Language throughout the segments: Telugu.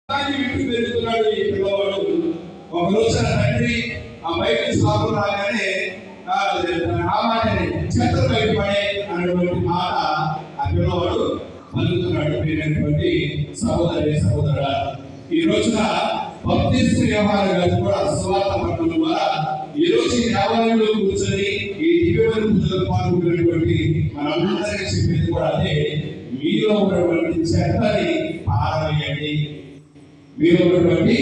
ఇంటి పెరుగుతున్నాడు ఈ పిల్లవాడు. ఒక రోజు తండ్రి ఆ బయట సాగు రాగానే ఆ మాటని చెత్త బయట పడే అనేటువంటి మాట ఆ పిల్లవాడు పలుకుతున్నాడు. ప్రియమైనటువంటి సహోదరి సహోదరుడా, ఈ రోజున బాప్తిస్మ యోహాను గారు కూడా సువార్త పట్టణం ద్వారా ఈ రోజు ఈ దేవాలయంలో కూర్చొని ఈ దివ్యమైన పూజలో పాల్గొనేటువంటి మనందరికీ చెప్పింది కూడా అదే, మీలో ఉన్నటువంటి చెత్తని పారవేయండి, మీలో ఉన్నటువంటి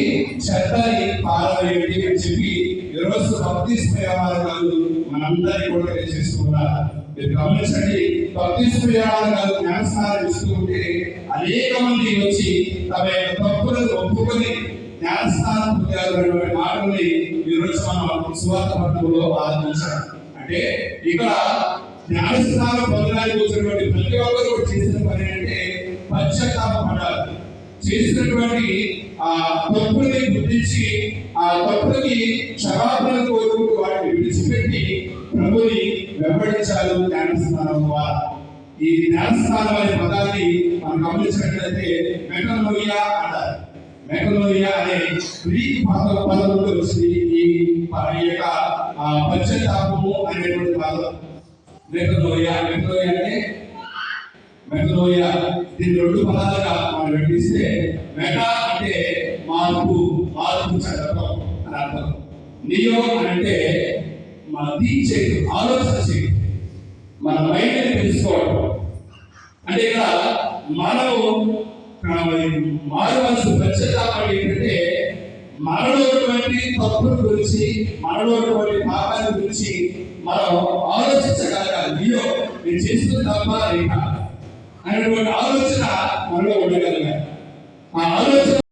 చెత్తని పారవేయండి అని చెప్పి ఈరోజు బాప్తిస్మ యోహాను గారు మనందరికీ కూడా తెలియజేస్తున్నారు. మీరు గమనించండి, బాప్తిస్మ యోహాను గారు జ్ఞానస్నానం ఇస్తూ ఉంటే అనేక మంది వచ్చి తమ యొక్క తప్పులను ఒప్పుకొని జ్ఞానస్నానం పొందారు మాటల్ని ఈరోజు మనం సువార్త పట్టణంలో ఆలోచించాం. అంటే ఇక్కడ జ్ఞానస్నానం పొందడానికి వచ్చినటువంటి ప్రతి ఒక్కరు కూడా చేసిన పని అంటే పశ్చాత్తాపడాలి. చేసినటువంటి ఆ తప్పుల్ని గుర్తించి ఆ తప్పులకి క్షమాపణ కోరుకుంటూ వాటిని విడిచిపెట్టి ప్రభుని వెంబడించాలి జ్ఞానస్నానం ద్వారా. ఈ జ్ఞానస్నానం అనే పదాన్ని మనం గమనించినట్లయితే మెటనోయియా అంటారు. మెటనోయియా అనే గ్రీక్ పదం నుండి వచ్చింది ఈ యొక్క పశ్చాత్తాపము అనేటువంటి పదం. మెటనోయియా అంటే మెటనోయియా దీని రెండు పదాలుగా మనం విడిస్తే, మెటా అంటే మార్పు చెందడం అని అర్థం. నియో అంటే మన చేయడం, ఆలోచన చేయడం, మన మైండ్ని తెలుసుకోవడం. అంటే ఇక్కడ మనము మారవలసిన పశ్చాత్తాపం ఏంటంటే మనలో ఉన్నటువంటి తప్పుల గురించి, మనలో ఉన్నటువంటి పాపాల గురించి మనం ఆలోచించగలగాలి. నియో నేను చేస్తున్న తప్ప అనేటువంటి ఆలోచన మనలో ఉండగలగాలి. ఆ ఆలోచన